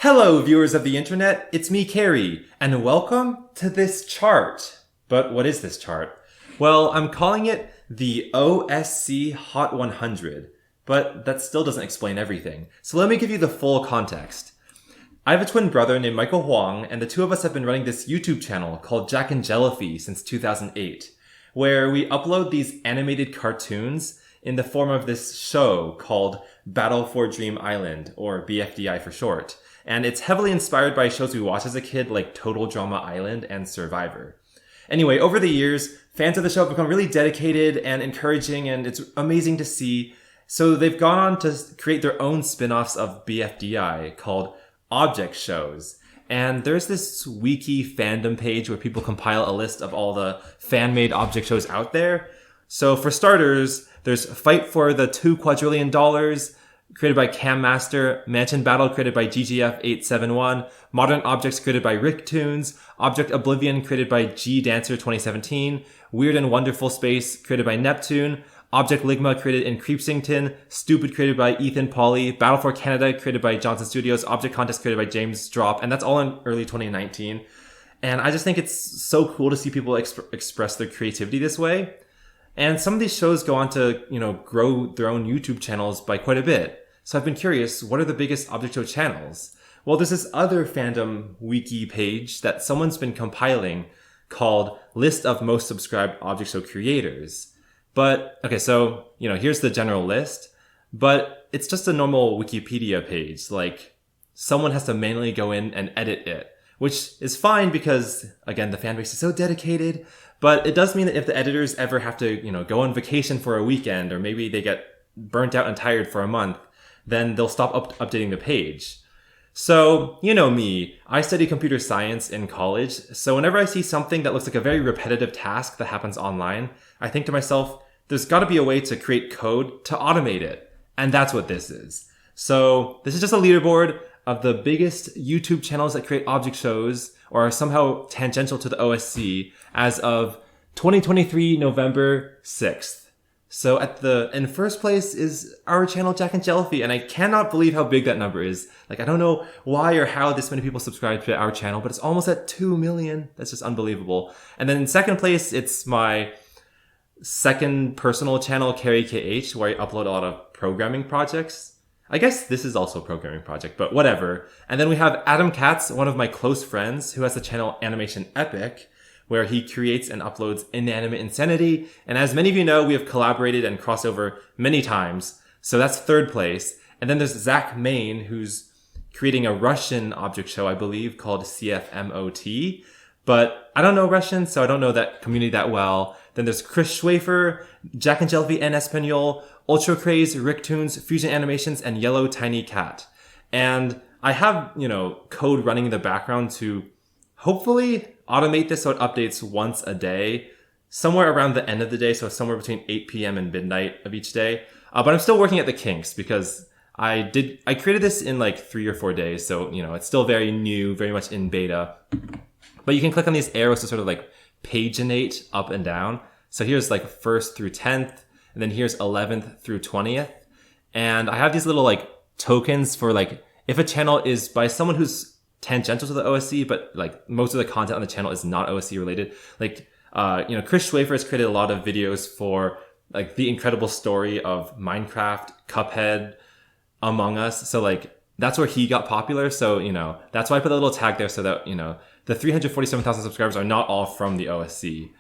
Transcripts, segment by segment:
Hello, viewers of the internet, it's me, Carrie, and welcome to this chart. But what is this chart? Well, I'm calling it the OSC Hot 100, but that still doesn't explain everything. So let me give you the full context. I have a twin brother named Michael Huang, and the two of us have been running this YouTube channel called Jack and Jellyfy since 2008, where we upload these animated cartoons in the form of this show called Battle for Dream Island, or BFDI for short. And it's heavily inspired by shows we watched as a kid like Total Drama Island and Survivor. Anyway, over the years, fans of the show have become really dedicated and encouraging, and it's amazing to see. So they've gone on to create their own spin-offs of BFDI called Object Shows. And there's this wiki fandom page where people compile a list of all the fan-made object shows out there. So for starters, there's Fight for the $2 Quadrillion, created by Cam Master, Mansion Battle, created by GGF871, Modern Objects, created by Ricktoons, Object Oblivion, created by G Dancer 2017, Weird and Wonderful Space, created by Neptune, Object Ligma, created in Creepsington, Stupid, created by Ethan Pauly, Battle for Canada, created by Johnson Studios, Object Contest, created by James Drop, and that's all in early 2019. And I just think it's so cool to see people express their creativity this way. And some of these shows go on to, grow their own YouTube channels by quite a bit. So I've been curious, what are the biggest object show channels? Well, there's this other fandom wiki page that someone's been compiling called List of Most Subscribed Object Show Creators. But, okay, so, here's the general list, but it's just a normal Wikipedia page. Like, someone has to manually go in and edit it, which is fine because, again, the fan base is so dedicated, but it does mean that if the editors ever have to, go on vacation for a weekend, or maybe they get burnt out and tired for a month, then they'll stop updating the page. So, you know me, I study computer science in college, so whenever I see something that looks like a very repetitive task that happens online, I think to myself, there's gotta be a way to create code to automate it. And that's what this is. So, this is just a leaderboard of the biggest YouTube channels that create object shows or are somehow tangential to the OSC as of 2023 November 6th. So in first place is our channel, Jack and Jellyfy, and I cannot believe how big that number is. Like, I don't know why or how this many people subscribe to our channel, but it's almost at 2 million. That's just unbelievable. And then in second place, it's my second personal channel, Carrie KH, where I upload a lot of programming projects. I guess this is also a programming project, but whatever. And then we have Adam Katz, one of my close friends, who has the channel Animation Epic, where he creates and uploads Inanimate Insanity. And as many of you know, we have collaborated and crossed over many times. So that's third place. And then there's Zach Main, who's creating a Russian object show, I believe, called CFMOT. But I don't know Russian, so I don't know that community that well. Then there's Chris Schwafer, Jack and Jellyfy en Espanol, Ultra Craze, Ricktoons, Fusion Animations, and Yellow Tiny Cat. And I have, code running in the background to hopefully automate this so it updates once a day, somewhere around the end of the day, so somewhere between 8 p.m. and midnight of each day. But I'm still working at the kinks because I created this in like 3 or 4 days, so it's still very new, very much in beta. But you can click on these arrows to sort of like paginate up and down. So here's like 1st through 10th, and then here's 11th through 20th. And I have these little like tokens for like if a channel is by someone who's tangential to the OSC, but like most of the content on the channel is not OSC related. Like, Chris Schwafer has created a lot of videos for like the incredible story of Minecraft, Cuphead, Among Us. So like, that's where he got popular. So, that's why I put a little tag there so that, the 347,000 subscribers are not all from the OSC.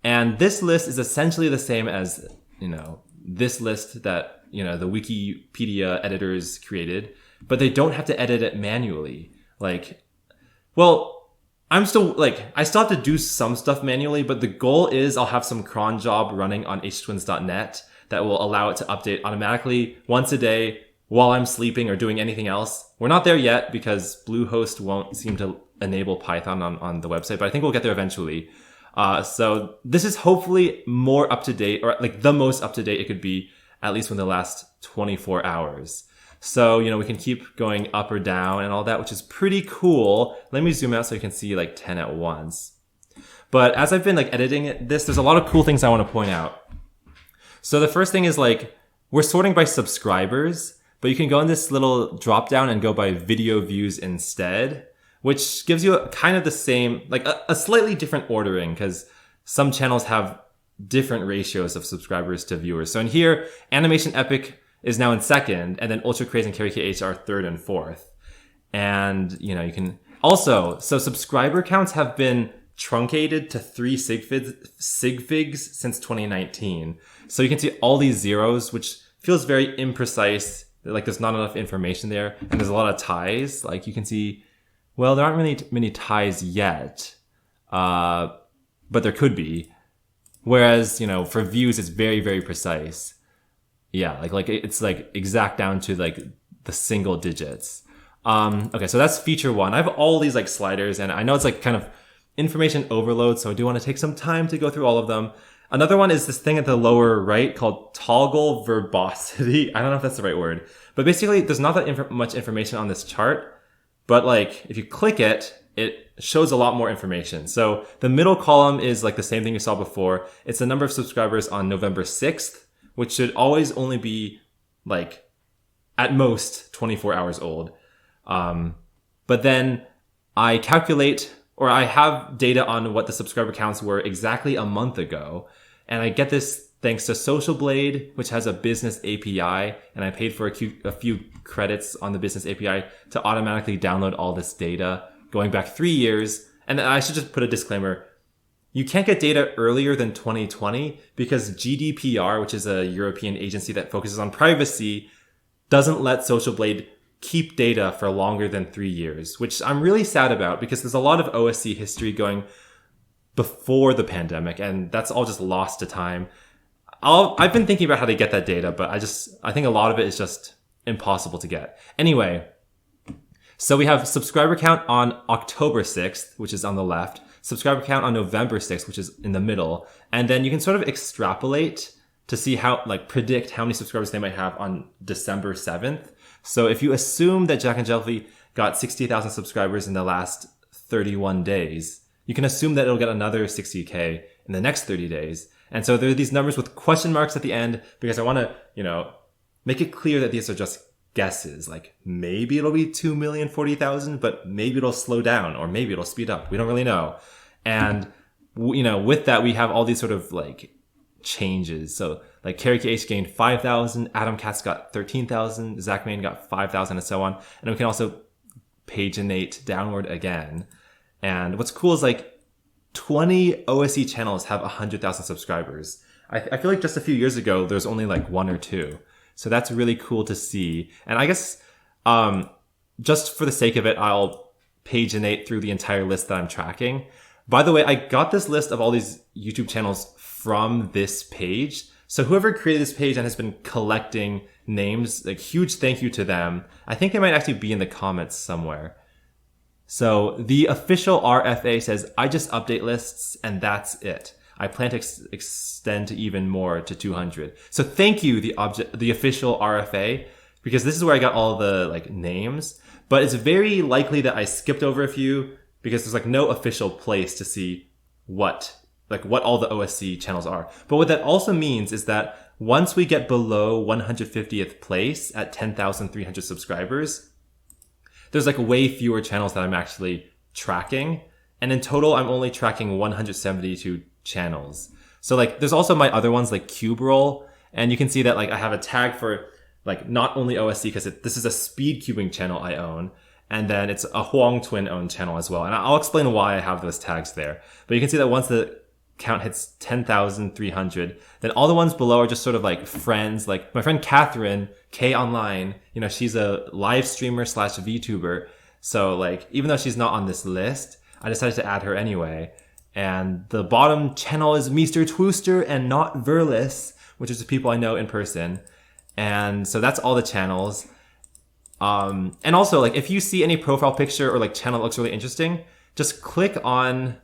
And this list is essentially the same as, this list that, the Wikipedia editors created, but they don't have to edit it manually. Like, well, I still have to do some stuff manually, but the goal is I'll have some cron job running on htwins.net that will allow it to update automatically once a day while I'm sleeping or doing anything else. We're not there yet because Bluehost won't seem to enable Python on the website, but I think we'll get there eventually. So this is hopefully more up to date, or like the most up to date it could be, at least within the last 24 hours. So, we can keep going up or down and all that, which is pretty cool. Let me zoom out so you can see like 10 at once. But as I've been like editing this, there's a lot of cool things I want to point out. So the first thing is like, we're sorting by subscribers. but you can go in this little drop down and go by video views instead, which gives you kind of the same, like a slightly different ordering, because some channels have different ratios of subscribers to viewers. So in here, Animation Epic is now in second, and then Ultra Craze and Carry KH are third and fourth. And, you know, you can also, so subscriber counts have been truncated to 3 sig figs since 2019. So you can see all these zeros, which feels very imprecise. Like there's not enough information there, and there's a lot of ties. Like you can see, well, there aren't really many ties yet, but there could be. Whereas, you know, for views, it's very, very precise. Yeah, like it's like exact down to like the single digits. Okay, so that's feature one. I have all these like sliders, and I know it's like kind of information overload, so I do want to take some time to go through all of them. Another one is this thing at the lower right called toggle verbosity. I don't know if that's the right word, but basically there's not that much information on this chart, but like if you click it, it shows a lot more information. So the middle column is like the same thing you saw before. It's the number of subscribers on November 6th, which should always only be like at most 24 hours old. But then I calculate, or I have data on what the subscriber counts were exactly a month ago. And I get this thanks to Social Blade, which has a business API. And I paid for a few credits on the business API to automatically download all this data going back 3 years. And I should just put a disclaimer. You can't get data earlier than 2020 because GDPR, which is a European agency that focuses on privacy, doesn't let Social Blade keep data for longer than 3 years, which I'm really sad about because there's a lot of OSC history going before the pandemic, and that's all just lost to time. I've been thinking about how to get that data, but I think a lot of it is just impossible to get. Anyway, so we have subscriber count on October 6th, which is on the left, subscriber count on November 6th, which is in the middle, and then you can sort of extrapolate to see how, like, predict how many subscribers they might have on December 7th. So if you assume that Jack and Jelly got 60,000 subscribers in the last 31 days, you can assume that it'll get another 60K in the next 30 days. And so there are these numbers with question marks at the end because I want to, you know, make it clear that these are just guesses. Like maybe it'll be 2,040,000, but maybe it'll slow down or maybe it'll speed up. We don't really know. And, you know, with that, we have all these sort of like changes. So like Carrie KH gained 5,000, Adam Katz got 13,000, Zach Main got 5,000 and so on. And we can also paginate downward again. And what's cool is like 20 OSC channels have 100,000 subscribers. I feel like just a few years ago, there's only like 1 or 2. So that's really cool to see. And I guess, just for the sake of it, I'll paginate through the entire list that I'm tracking. By the way, I got this list of all these YouTube channels from this page. So whoever created this page and has been collecting names, like huge thank you to them. I think they might actually be in the comments somewhere. So the official RFA says, I just update lists and that's it. I plan to extend to even more to 200. So thank you, the official RFA, because this is where I got all the like names, but it's very likely that I skipped over a few because there's like no official place to see what all the OSC channels are. But what that also means is that once we get below 150th place at 10,300 subscribers, there's like way fewer channels that I'm actually tracking. And in total, I'm only tracking 172 channels. So like there's also my other ones like CubeRoll. And you can see that like I have a tag for like not only OSC because this is a speed cubing channel I own. And then it's a Huang Twin owned channel as well. And I'll explain why I have those tags there. But you can see that once the count hits 10,300, then all the ones below are just sort of like friends. Like my friend Catherine, K Online, you know, she's a live streamer / VTuber. So like, even though she's not on this list, I decided to add her anyway. And the bottom channel is Mr. Twooster and Not Verlis, which is the people I know in person. And so that's all the channels. And also like, if you see any profile picture or like channel that looks really interesting, just click on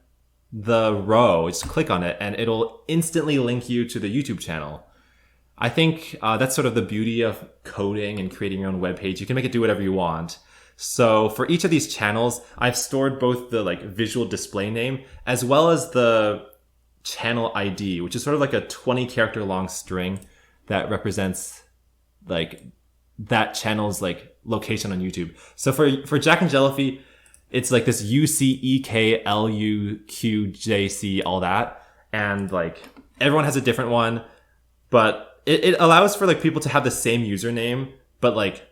the row, just click on it and it'll instantly link you to the YouTube channel. I think that's sort of the beauty of coding and creating your own web page. You can make it do whatever you want. So for each of these channels, I've stored both the like visual display name as well as the channel ID, which is sort of like a 20 character long string that represents like that channel's like location on YouTube. So for Jack and Jellyfy, it's like this UCEKLUQJC, all that. And like everyone has a different one, but it allows for like people to have the same username, but like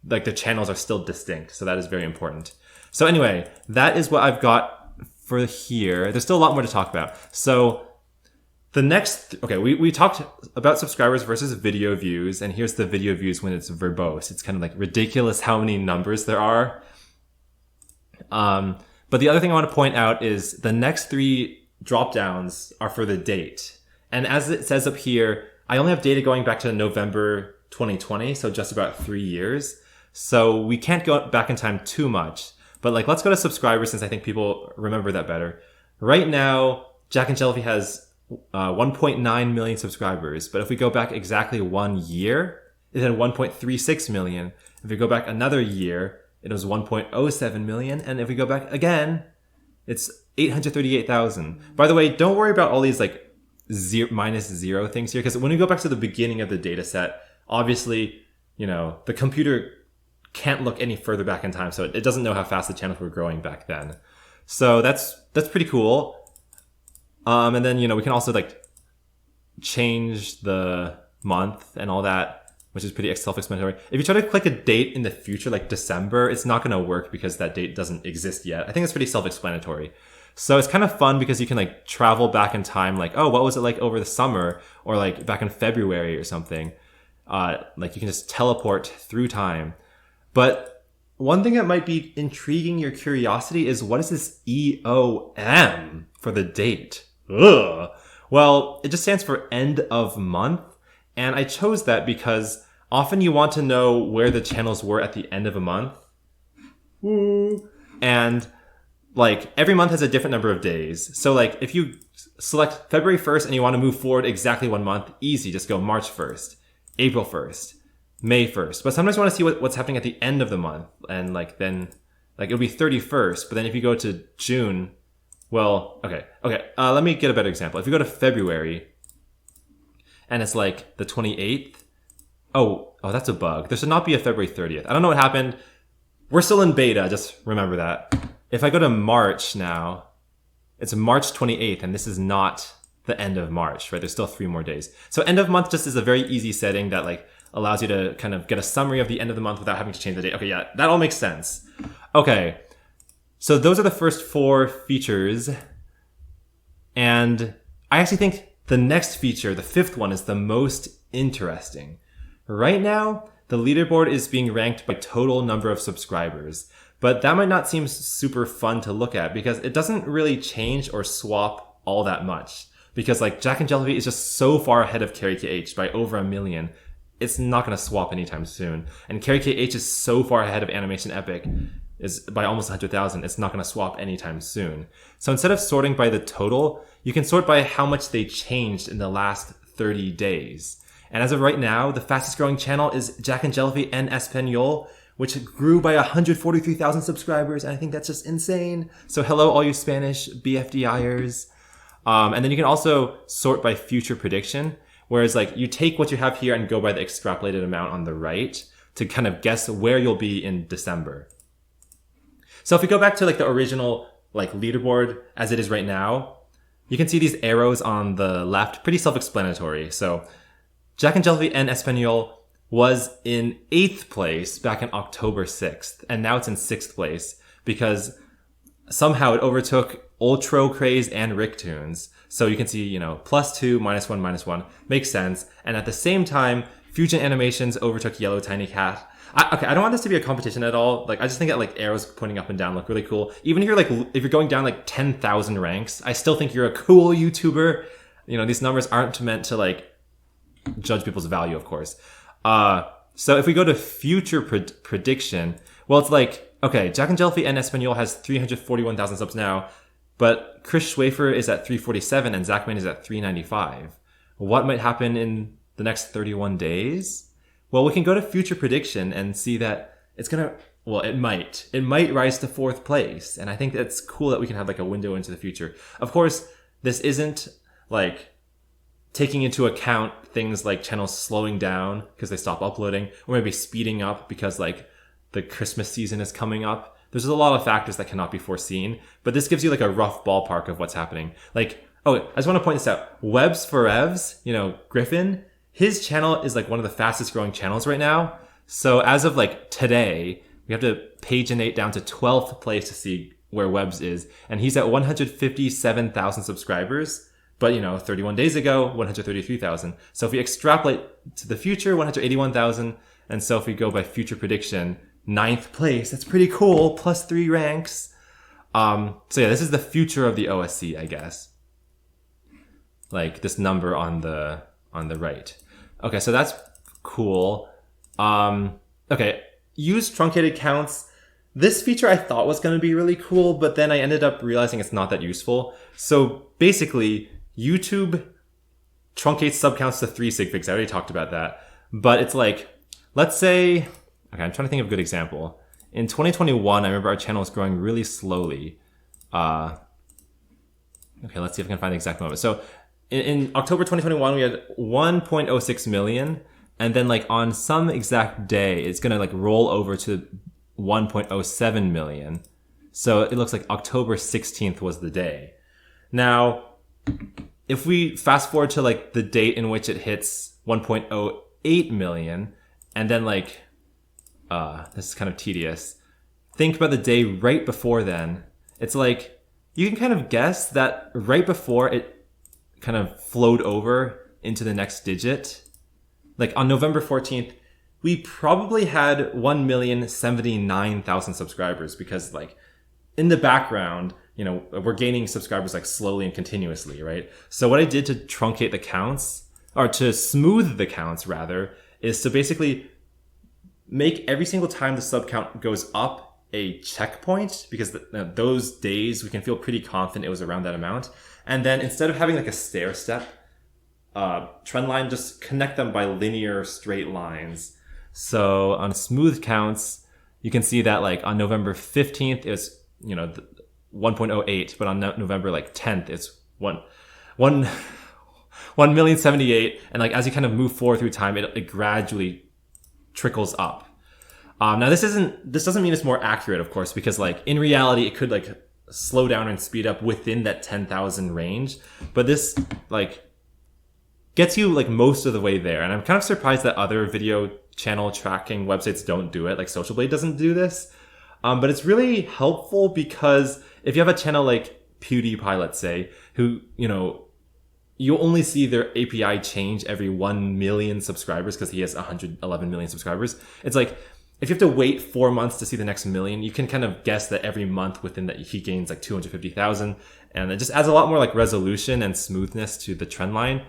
the channels are still distinct. So that is very important. So anyway, that is what I've got for here. There's still a lot more to talk about. So the next, okay, we talked about subscribers versus video views, and here's the video views when it's verbose. It's kind of like ridiculous how many numbers there are. But the other thing I want to point out is the next 3 drop downs are for the date. And as it says up here, I only have data going back to November 2020, so just about 3 years. So we can't go back in time too much. But like, let's go to subscribers since I think people remember that better. Right now, Jack and Jellyfy has 1.9 million subscribers. But if we go back exactly 1 year, it had 1.36 million. If we go back another year, it was 1.07 million. And if we go back again, it's 838,000. By the way, don't worry about all these like -0 things here, because when we go back to the beginning of the data set, obviously, the computer can't look any further back in time, so it doesn't know how fast the channels were growing back then. So that's pretty cool. And then we can also like change the month and all that, which is pretty self-explanatory. If you try to click a date in the future, like December, it's not going to work because that date doesn't exist yet. I think it's pretty self-explanatory. So it's kind of fun because you can like travel back in time, like, oh, what was it like over the summer, or like back in February or something. Like you can just teleport through time. But one thing that might be intriguing your curiosity is, what is this EOM for the date? Ugh. Well, it just stands for end of month. And I chose that because often you want to know where the channels were at the end of a month. Ooh. And like every month has a different number of days. So like if you select February 1st and you want to move forward exactly 1 month, easy. Just go March 1st, April 1st. May 1st. But sometimes you want to see what's happening at the end of the month. And like then, like it'll be 31st. But then if you go to June, well, okay. Let me get a better example. If you go to February and it's like the 28th. Oh, that's a bug. There should not be a February 30th. I don't know what happened. We're still in beta. Just remember that. If I go to March now, it's March 28th, and this is not the end of March, right? There's still 3 more days. So end of month just is a very easy setting that like allows you to kind of get a summary of the end of the month without having to change the date. Okay, yeah, that all makes sense. Okay, so those are the first 4 features. And I actually think the next feature, the 5th one, is the most interesting. Right now, the leaderboard is being ranked by total number of subscribers. But that might not seem super fun to look at because it doesn't really change or swap all that much. Because like Jack and Jellyfy is just so far ahead of Carry KH by over 1 million. It's not going to swap anytime soon. And Carry KH is so far ahead of Animation Epic is by almost 100,000. It's not going to swap anytime soon. So instead of sorting by the total, you can sort by how much they changed in the last 30 days. And as of right now, the fastest growing channel is Jack and Jellyfy en Espanol, which grew by 143,000 subscribers. And I think that's just insane. So hello, all you Spanish BFDIers. And then you can also sort by future prediction. Whereas like you take what you have here and go by the extrapolated amount on the right to kind of guess where you'll be in December. So if we go back to like the original like leaderboard as it is right now, you can see these arrows on the left, pretty self-explanatory. So Jack and Jellyfy en Espanol was in 8th place back in October 6th. And now it's in 6th place because somehow it overtook Ultro Craze and Ricktoons. So you can see, +2, -1, -1. Makes sense. And at the same time, Fusion Animations overtook Yellow Tiny Cat. I don't want this to be a competition at all. Like, I just think that like arrows pointing up and down look really cool. Even if you're going down like 10,000 ranks, I still think you're a cool YouTuber. These numbers aren't meant to like judge people's value, of course. So if we go to future prediction, well, it's like, okay, Jack and Jellyfy en Espanol has 341,000 subs now, but Chris Schwafer is at 347 and Zachman is at 395. What might happen in the next 31 days? Well, we can go to future prediction and see that it's going to, well, it might rise to 4th place. And I think that's cool that we can have like a window into the future. Of course, this isn't like taking into account things like channels slowing down because they stop uploading, or maybe speeding up because like the Christmas season is coming up. There's a lot of factors that cannot be foreseen, but this gives you like a rough ballpark of what's happening. Like, oh, I just want to point this out. Webs for Evs, Griffin, his channel is like one of the fastest growing channels right now. So as of like today, we have to paginate down to 12th place to see where Webs is. And he's at 157,000 subscribers. But, 31 days ago, 133,000. So if we extrapolate to the future, 181,000. And so if we go by future prediction, 9th place, that's pretty cool. Plus 3 ranks. So yeah, this is the future of the OSC, I guess. Like this number on the right. Okay, so that's cool. Okay, use truncated counts. This feature I thought was going to be really cool, but then I ended up realizing it's not that useful. So basically, YouTube truncates subcounts to 3 sig figs. I already talked about that. But it's like, let's say, okay, I'm trying to think of a good example. In 2021, I remember our channel was growing really slowly. Okay, let's see if I can find the exact moment. So in October 2021, we had 1.06 million. And then like on some exact day, it's going to like roll over to 1.07 million. So it looks like October 16th was the day. Now, if we fast forward to like the date in which it hits 1.08 million, and then like, this is kind of tedious. Think about the day right before then. It's like, you can kind of guess that right before it kind of flowed over into the next digit, like on November 14th, we probably had 1,079,000 subscribers because like in the background, we're gaining subscribers like slowly and continuously, right? So what I did to truncate the counts, or to smooth the counts rather, is to basically make every single time the sub count goes up a checkpoint, because those days we can feel pretty confident it was around that amount. And then instead of having like a stair step trend line, just connect them by linear straight lines. So on smooth counts, you can see that like on November 15th, it's, 1.08, but on November like 10th, it's 1,078,000. And like, as you kind of move forward through time, it gradually trickles up. Now this doesn't mean it's more accurate, of course, because like in reality, it could like slow down and speed up within that 10,000 range. But this like gets you like most of the way there. And I'm kind of surprised that other video channel tracking websites don't do it. Like Social Blade doesn't do this. But it's really helpful because if you have a channel like PewDiePie, let's say, who, you only see their API change every 1 million subscribers because he has 111 million subscribers. It's like, if you have to wait 4 months to see the next million, you can kind of guess that every month within that he gains like 250,000. And it just adds a lot more like resolution and smoothness to the trend line.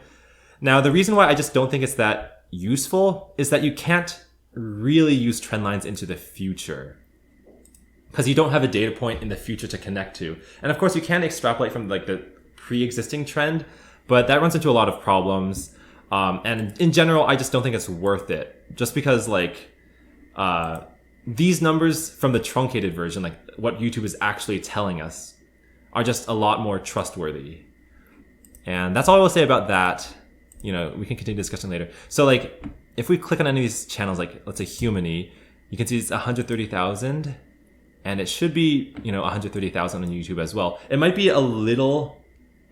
Now, the reason why I just don't think it's that useful is that you can't really use trend lines into the future, because you don't have a data point in the future to connect to. And of course, you can extrapolate from like the pre-existing trend, but that runs into a lot of problems. And in general, I just don't think it's worth it, just because like these numbers from the truncated version, like what YouTube is actually telling us, are just a lot more trustworthy. And that's all I will say about that. We can continue discussing later. So like, if we click on any of these channels, like let's say Humany, you can see it's 130,000. And it should be, 130,000 on YouTube as well. It might be a little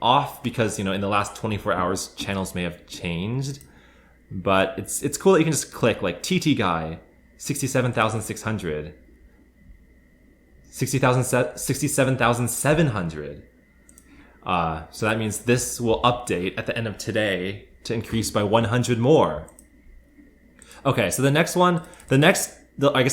off because, in the last 24 hours, channels may have changed. But it's cool that you can just click like TT Guy, 67,600, 67,700. So that means this will update at the end of today to increase by 100 more. Okay, so the next one, I guess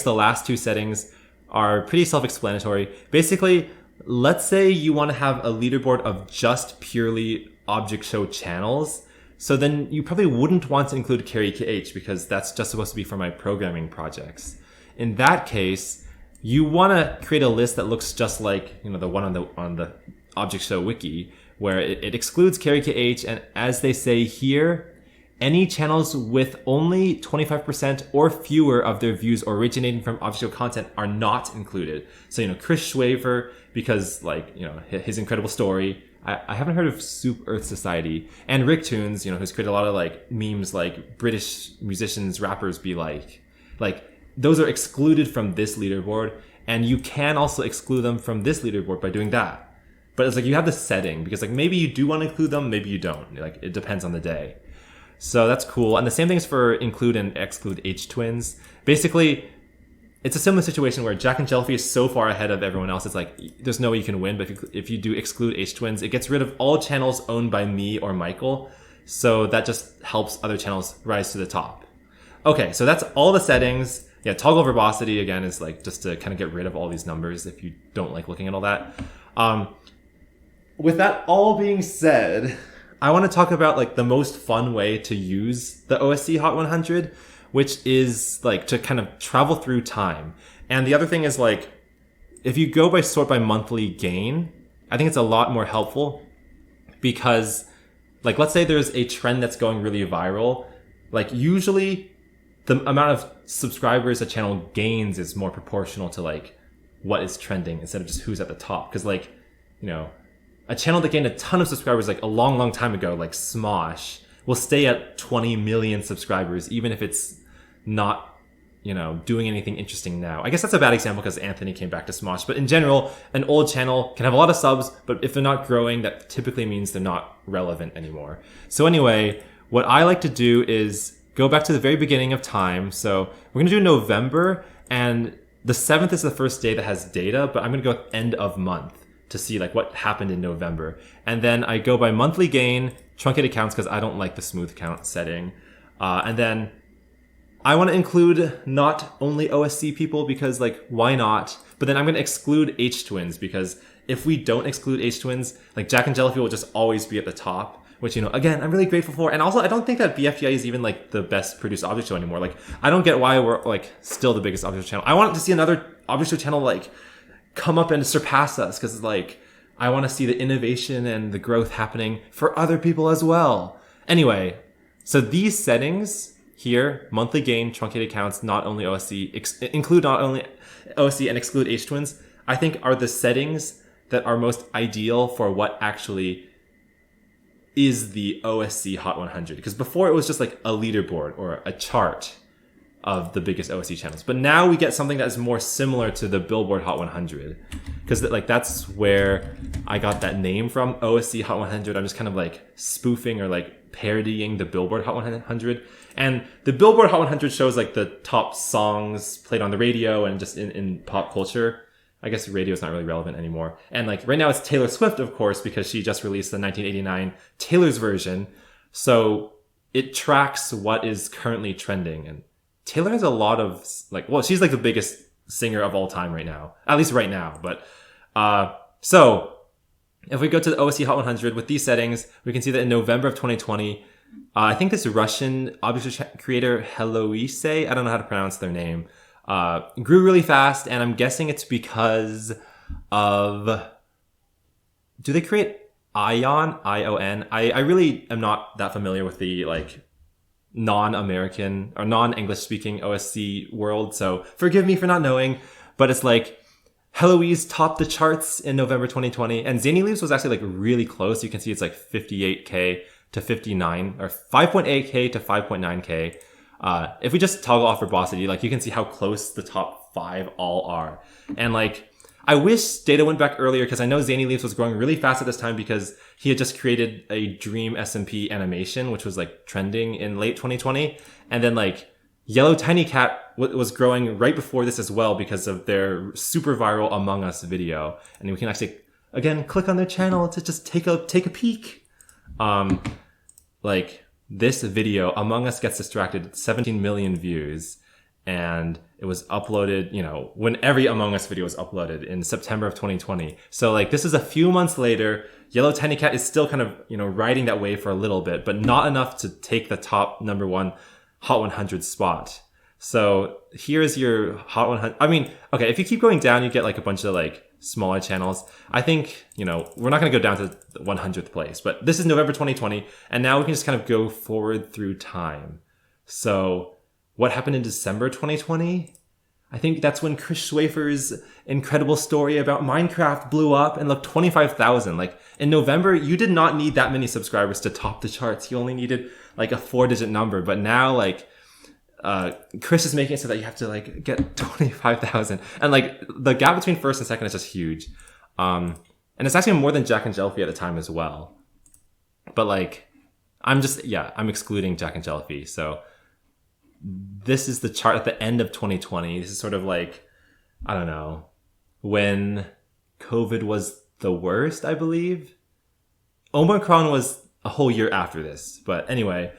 the last two settings are pretty self-explanatory. Basically, let's say you want to have a leaderboard of just purely object show channels. So then you probably wouldn't want to include Carry KH because that's just supposed to be for my programming projects. In that case, you want to create a list that looks just like, the one on the object show wiki, where it excludes Carry KH, and as they say here, any channels with only 25% or fewer of their views originating from object show content are not included. So, Chris Schwaver, because his incredible story, I haven't heard of Soup Earth Society. And Rick Tunes, who's created a lot of like memes like British musicians, rappers be like those are excluded from this leaderboard. And you can also exclude them from this leaderboard by doing that. But it's like you have the setting because like maybe you do want to include them, maybe you don't. Like it depends on the day. So that's cool. And the same thing's for include and exclude H-twins. Basically, it's a similar situation where Jack and Jellyfish is so far ahead of everyone else. It's like there's no way you can win. But if you do exclude H-twins, it gets rid of all channels owned by me or Michael. So that just helps other channels rise to the top. Okay, so that's all the settings. Yeah, toggle verbosity again is like just to kind of get rid of all these numbers if you don't like looking at all that. With that all being said, I want to talk about like the most fun way to use the OSC Hot 100, which is like to kind of travel through time. And the other thing is like, if you go by sort by monthly gain, I think it's a lot more helpful because like, let's say there's a trend that's going really viral. Like usually the amount of subscribers a channel gains is more proportional to like what is trending instead of just who's at the top. Cause like, a channel that gained a ton of subscribers like a long time ago, like Smosh, will stay at 20 million subscribers, even if it's not, doing anything interesting now. I guess that's a bad example because Anthony came back to Smosh. But in general, an old channel can have a lot of subs, but if they're not growing, that typically means they're not relevant anymore. So anyway, what I like to do is go back to the very beginning of time. So we're going to do November, and the 7th is the first day that has data, but I'm going to go end of month to see like what happened in November. And then I go by monthly gain, truncated counts because I don't like the smooth count setting. And then I want to include not only OSC people because like why not? But then I'm going to exclude H-twins because if we don't exclude H-twins, like Jack and Jellyfish will just always be at the top, which, again, I'm really grateful for. And also I don't think that BFDI is even like the best produced object show anymore. Like I don't get why we're like still the biggest object show channel. I want to see another object show channel like come up and surpass us because like I want to see the innovation and the growth happening for other people as well. Anyway, so these settings here, monthly gain, truncated counts, not only OSC, include not only OSC and exclude H-twins, I think are the settings that are most ideal for what actually is the OSC Hot 100. Because before it was just like a leaderboard or a chart of the biggest OSC channels. But now we get something that is more similar to the Billboard Hot 100. Because like that's where I got that name from, OSC Hot 100. I'm just kind of like spoofing or like parodying the Billboard Hot 100. And the Billboard Hot 100 shows like the top songs played on the radio and just in pop culture. I guess radio is not really relevant anymore. And like right now it's Taylor Swift, of course, because she just released the 1989 Taylor's version. So it tracks what is currently trending. And Taylor has a lot of like, well, she's like the biggest singer of all time right now, at least right now. But so if we go to the OSC Hot 100 with these settings, we can see that in November of 2020, I think this Russian object creator Heloise, I don't know how to pronounce their name, grew really fast, and I'm guessing it's because of, do they create Ion? I-O-N? I really am not that familiar with the like non-American or non-English speaking OSC world, so forgive me for not knowing, but it's like Heloise topped the charts in November 2020, and Zany Leaves was actually like really close. You can see it's like 58k to 59, or 5.8k to 5.9k. If we just toggle off verbosity, like you can see how close the top 5 all are. And like, I wish data went back earlier because I know Zany Leaves was growing really fast at this time because he had just created a Dream SMP animation, which was like trending in late 2020. And then like Yellow Tiny Cat was growing right before this as well because of their super viral Among Us video. And we can actually, again, click on their channel to just take a peek. Like this video, Among Us Gets Distracted, 17 million views. And it was uploaded, when every Among Us video was uploaded in September of 2020. So like this is a few months later. Yellow Tiny Cat is still kind of, riding that wave for a little bit, but not enough to take the top #1 Hot 100 spot. So here's your Hot 100. I mean, okay, if you keep going down, you get like a bunch of like smaller channels. I think, we're not going to go down to the 100th place, but this is November 2020. And now we can just kind of go forward through time. So what happened in December 2020? I think that's when Chris Schwafer's incredible story about Minecraft blew up and looked 25,000. Like in November, you did not need that many subscribers to top the charts. You only needed like a 4-digit number. But now like Chris is making it so that you have to like get 25,000. And like the gap between first and second is just huge. And it's actually more than Jack and Jellyfy at the time as well. But like, I'm excluding Jack and Jellyfy. So this is the chart at the end of 2020. This is sort of like, I don't know, when COVID was the worst, I believe. Omicron was a whole year after this. But anyway,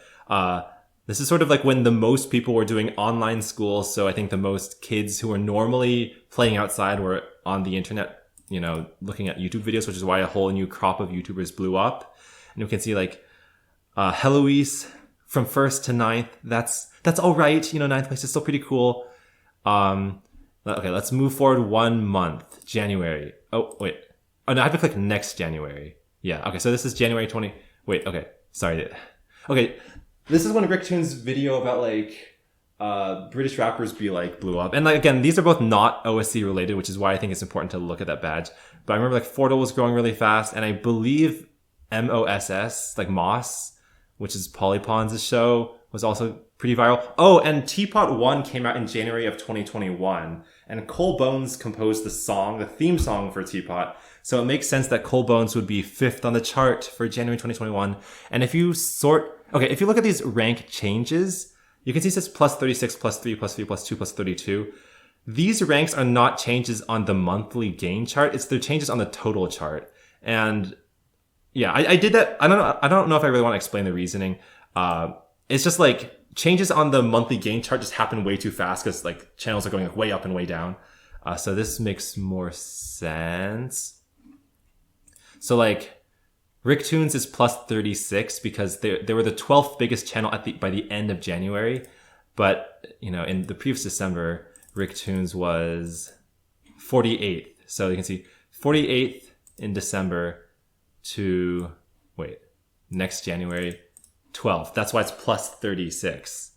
this is sort of like when the most people were doing online school. So I think the most kids who were normally playing outside were on the internet, you know, looking at YouTube videos, which is why a whole new crop of YouTubers blew up. And we can see like Heloise from 1st to 9th. That's all right. You know, 9th place is still pretty cool. Okay, let's move forward 1 month. January. Oh, wait. Oh, no, I have to click next January. Yeah, okay, so this is January 20. Wait, okay. Sorry. Okay, this is when Ricktoon's video about, like, British rappers be like blew up. And, like, again, these are both not OSC related, which is why I think it's important to look at that badge. But I remember, like, Fordle was growing really fast, and I believe MOSS, like Moss, which is Polypon's show, was also pretty viral. Oh, and Teapot 1 came out in January of 2021. And Cole Bones composed the theme song for Teapot. So it makes sense that Cole Bones would be 5th on the chart for January 2021. And if you look at these rank changes, you can see it says plus 36, plus 3, plus 3, plus 2, plus 32. These ranks are not changes on the monthly gain chart. It's the changes on the total chart. And yeah, I did that. I don't know if I really want to explain the reasoning. It's just like changes on the monthly gain chart just happen way too fast because like channels are going like way up and way down. So this makes more sense. So like Ricktoons is plus 36 because they were the 12th biggest channel by the end of January. But, you know, in the previous December, Ricktoons was 48th. So you can see 48th in December to, next January, 12th. That's why it's plus 36.